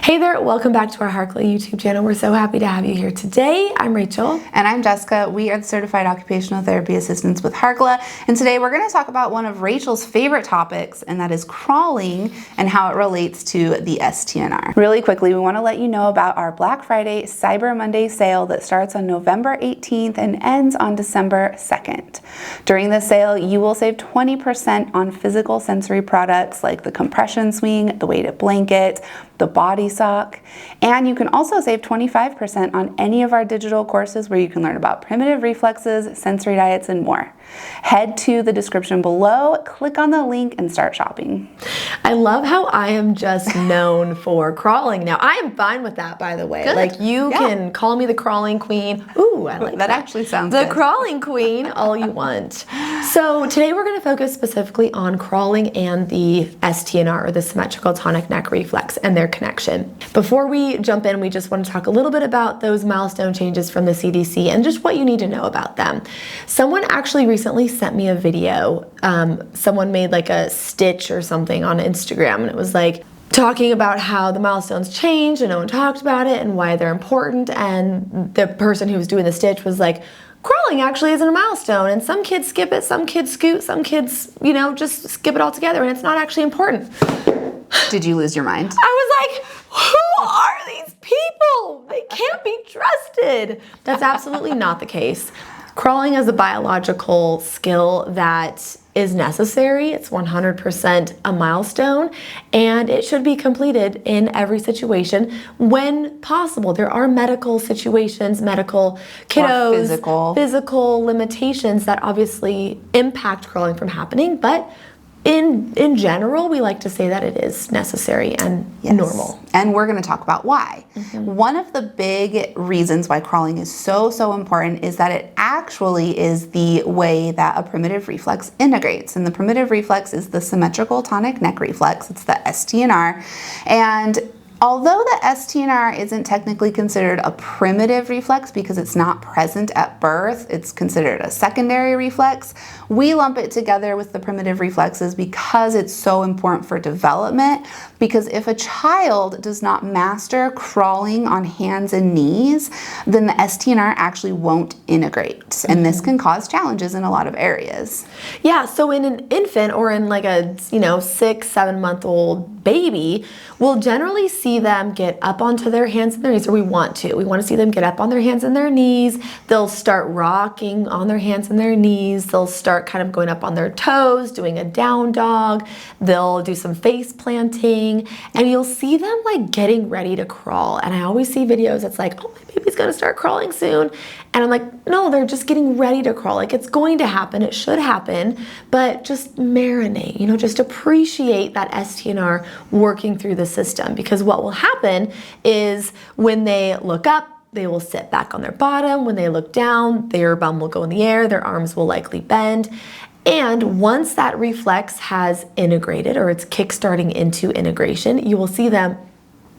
Hey there, welcome back to our Harkla YouTube channel. We're so happy to have you here today. I'm Rachel. And I'm Jessica. We are the Certified Occupational Therapy Assistants with Harkla. And today we're going to talk about one of Rachel's favorite topics, and that is crawling and how it relates to the STNR. Really quickly, we want to let you know about our Black Friday Cyber Monday sale that starts on November 18th and ends on December 2nd. During this sale, you will save 20% on physical sensory products like the compression swing, the weighted blanket, the body sock, and you can also save 25% on any of our digital courses where you can learn about primitive reflexes, sensory diets, and more. Head to the description below, click on the link, and start shopping. I love how I am just known for crawling. Now, I am fine with that, by the way. Good. Like, you can call me the crawling queen. Ooh, I like that. That actually sounds good. The crawling queen, all you want. So today we're going to focus specifically on crawling and the STNR, or the Symmetrical Tonic Neck Reflex, and their connection. Before we jump in, we just want to talk a little bit about those milestone changes from the CDC and just what you need to know about them. Someone actually recently sent me a video. Someone made like a stitch or something on Instagram, and it was like talking about how the milestones changed and no one talked about it and why they're important. And the person who was doing the stitch was like, crawling actually isn't a milestone, and some kids skip it, some kids scoot, some kids, just skip it all together, and it's not actually important. Did you lose your mind? I was like, who are these people? They can't be trusted. That's absolutely not the case. Crawling is a biological skill that is necessary. It's 100% a milestone, and it should be completed in every situation when possible. There are medical situations, medical kiddos, physical limitations that obviously impact crawling from happening, but in general, we like to say that it is necessary and normal. And we're going to talk about why. One of the big reasons why crawling is so important is that it actually is the way that a primitive reflex integrates. And the primitive reflex is the Symmetrical Tonic Neck Reflex. It's the STNR. And although the STNR isn't technically considered a primitive reflex because it's not present at birth, it's considered a secondary reflex, we lump it together with the primitive reflexes because it's so important for development. Because if a child does not master crawling on hands and knees, then the STNR actually won't integrate. And this can cause challenges in a lot of areas. Yeah, so in an infant or in like a 6-7 month old baby, we'll generally see them get up onto their hands and their knees, or we want to see them get up on their hands and their knees. They'll start rocking on their hands and their knees. They'll start kind of going up on their toes, doing a down dog. They'll do some face planting, and you'll see them like getting ready to crawl. And I always see videos that's like, oh, my baby's gonna start crawling soon. And I'm like, no, they're just getting ready to crawl. Like, it's going to happen, it should happen, but just marinate, just appreciate that STNR working through the system. Because what will happen is when they look up, they will sit back on their bottom. When they look down, their bum will go in the air, their arms will likely bend. And once that reflex has integrated, or it's kickstarting into integration, you will see them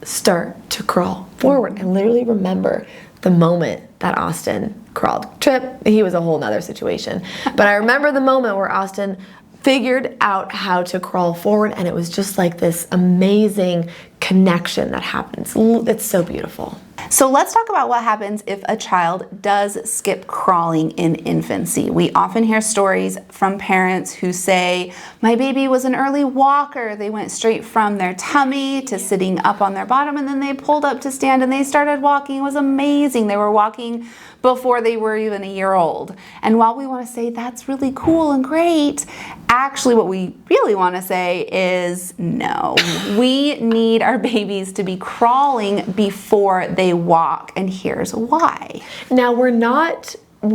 start to crawl forward. And literally remember the moment that Austin crawled. Trip, he was a whole nother situation. But I remember the moment where Austin figured out how to crawl forward, and it was just like this amazing connection that happens. It's so beautiful. So let's talk about what happens if a child does skip crawling in infancy. We often hear stories from parents who say, my baby was an early walker. They went straight from their tummy to sitting up on their bottom, and then they pulled up to stand and they started walking. It was amazing. They were walking before they were even a year old. And while we want to say that's really cool and great, actually what we really want to say is no. We need our babies to be crawling before they walk, and here's why. Now, we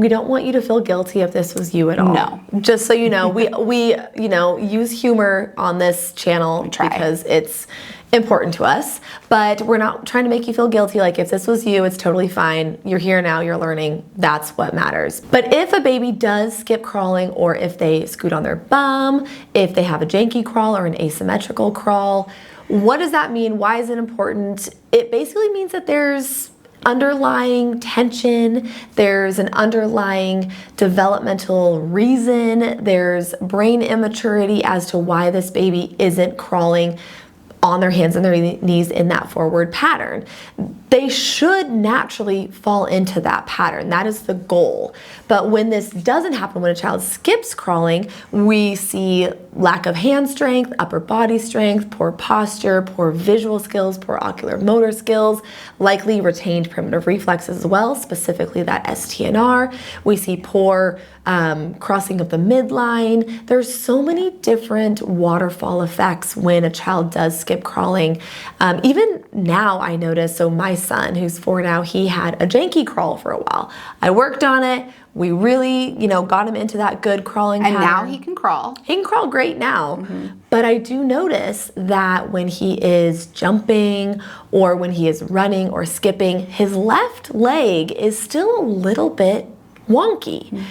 don't want you to feel guilty if this was you at all. No. Just so you know, we use humor on this channel because it's important to us, but we're not trying to make you feel guilty. Like, if this was you, it's totally fine. You're here now, you're learning. That's what matters. But if a baby does skip crawling, or if they scoot on their bum, if they have a janky crawl or an asymmetrical crawl, what does that mean? Why is it important? It basically means that there's underlying tension, there's an underlying developmental reason, there's brain immaturity as to why this baby isn't crawling on their hands and their knees in that forward pattern. They should naturally fall into that pattern. That is the goal. But when this doesn't happen, when a child skips crawling, we see lack of hand strength, upper body strength, poor posture, poor visual skills, poor ocular motor skills, likely retained primitive reflexes as well, specifically that STNR. We see poor crossing of the midline. There's so many different waterfall effects when a child does skip crawling. Even now I notice, so my son, who's 4 now, he had a janky crawl for a while. I worked on it. We really, got him into that good crawling pattern. And now he can crawl. He can crawl great now. But I do notice that when he is jumping or when he is running or skipping, his left leg is still a little bit wonky.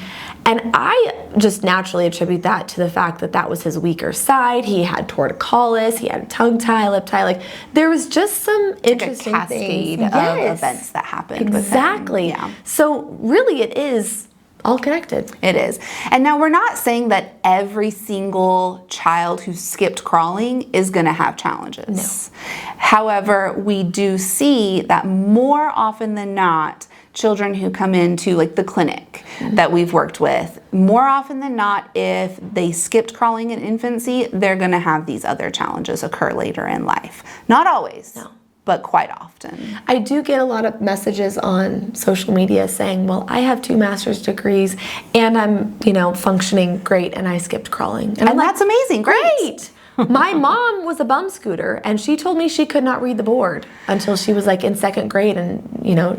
And I just naturally attribute that to the fact that that was his weaker side. He had torticollis, he had a tongue tie, lip tie. Like, there was just some interesting like a cascade things. of events that happened. Exactly. With him. Yeah. So really it is all connected. It is. And now we're not saying that every single child who skipped crawling is going to have challenges. No. However, we do see that more often than not, children who come into like the clinic that we've worked with, more often than not, if they skipped crawling in infancy, they're going to have these other challenges occur later in life. Not always. No. But quite often. I do get a lot of messages on social media saying, well, I have 2 master's degrees and I'm, functioning great and I skipped crawling. And I'm like, that's amazing. Great. My mom was a bum scooter and she told me she could not read the board until she was like in 2nd grade and,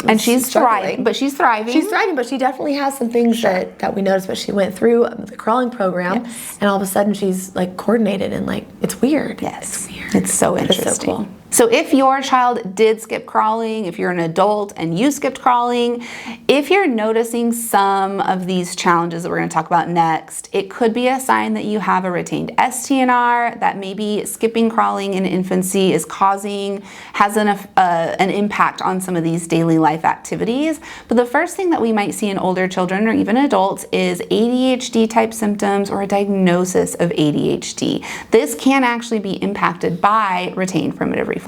and she's thriving, but she's thriving. She's thriving, but she definitely has some things that we noticed, but she went through the crawling program and all of a sudden she's like coordinated and like, it's weird. Yes. It's weird. It's so interesting. It's so cool. So if your child did skip crawling, if you're an adult and you skipped crawling, if you're noticing some of these challenges that we're going to talk about next, it could be a sign that you have a retained STNR, that maybe skipping crawling in infancy has an impact on some of these daily life activities. But the first thing that we might see in older children or even adults is ADHD type symptoms or a diagnosis of ADHD. This can actually be impacted by retained primitive reflexes.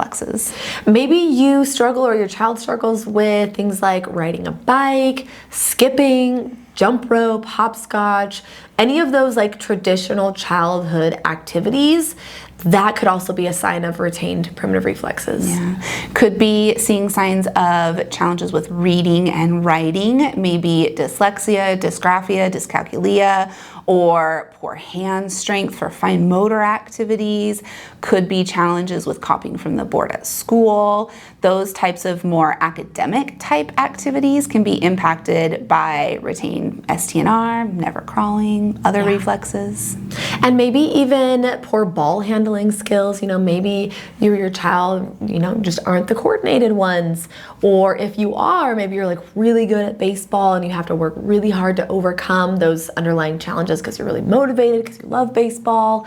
Maybe you struggle or your child struggles with things like riding a bike, skipping, jump rope, hopscotch, any of those like traditional childhood activities. That could also be a sign of retained primitive reflexes. Yeah. Could be seeing signs of challenges with reading and writing, maybe dyslexia, dysgraphia, dyscalculia, or poor hand strength for fine motor activities. Could be challenges with copying from the board at school. Those types of more academic type activities can be impacted by retained STNR, never crawling, other reflexes. And maybe even poor ball handling skills. Maybe you or your child, just aren't the coordinated ones. Or if you are, maybe you're like really good at baseball and you have to work really hard to overcome those underlying challenges because you're really motivated, because you love baseball.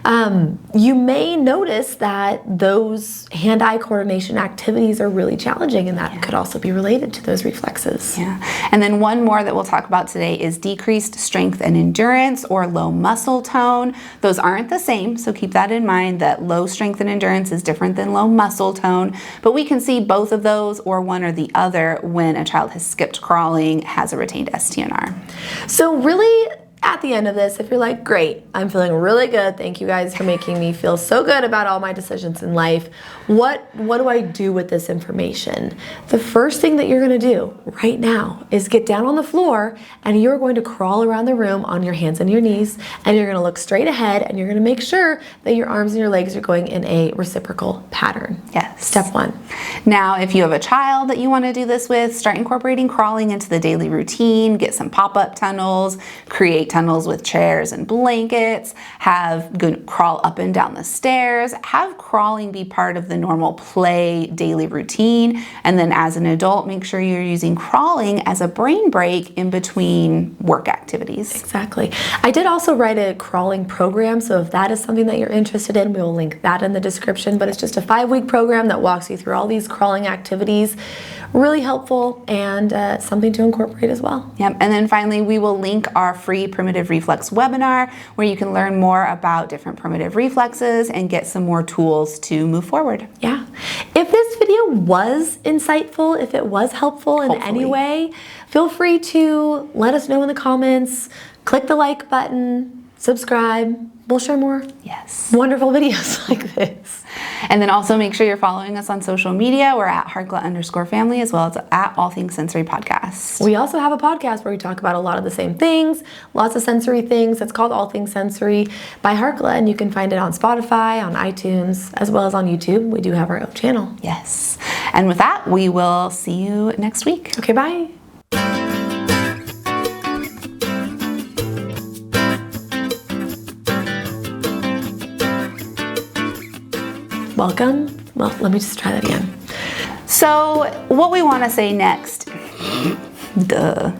You may notice that those hand-eye coordination activities are really challenging, and that could also be related to those reflexes. Yeah. And then one more that we'll talk about today is decreased strength and endurance or low muscle tone. Those aren't the same, so keep that in mind that low strength and endurance is different than low muscle tone, but we can see both of those or one or the other when a child has skipped crawling, has a retained STNR. So really, at the end of this, if you're like, great, I'm feeling really good, thank you guys for making me feel so good about all my decisions in life, what do I do with this information? The first thing that you're going to do right now is get down on the floor and you're going to crawl around the room on your hands and your knees, and you're going to look straight ahead and you're going to make sure that your arms and your legs are going in a reciprocal pattern. Yes. Step 1. Now, if you have a child that you want to do this with, start incorporating crawling into the daily routine, get some pop-up tunnels, create tunnels with chairs and blankets, crawl up and down the stairs, have crawling be part of the normal play daily routine, and then as an adult, make sure you're using crawling as a brain break in between work activities. Exactly. I did also write a crawling program, so if that is something that you're interested in, we'll link that in the description, but it's just a 5-week program that walks you through all these crawling activities. Really helpful and something to incorporate as well. Yep. And then finally, we will link our free primitive reflex webinar where you can learn more about different primitive reflexes and get some more tools to move forward. Yeah. If this video was insightful, if it was helpful in any way, feel free to let us know in the comments, click the like button, subscribe. We'll share more wonderful videos like this. And then also make sure you're following us on social media. We're at Harkla_family as well as at All Things Sensory Podcast. We also have a podcast where we talk about a lot of the same things, lots of sensory things. It's called All Things Sensory by Harkla, and you can find it on Spotify, on iTunes, as well as on YouTube. We do have our own channel. Yes. And with that, we will see you next week. Okay, bye. Welcome. Well, let me just try that again. So what we want to say next, duh.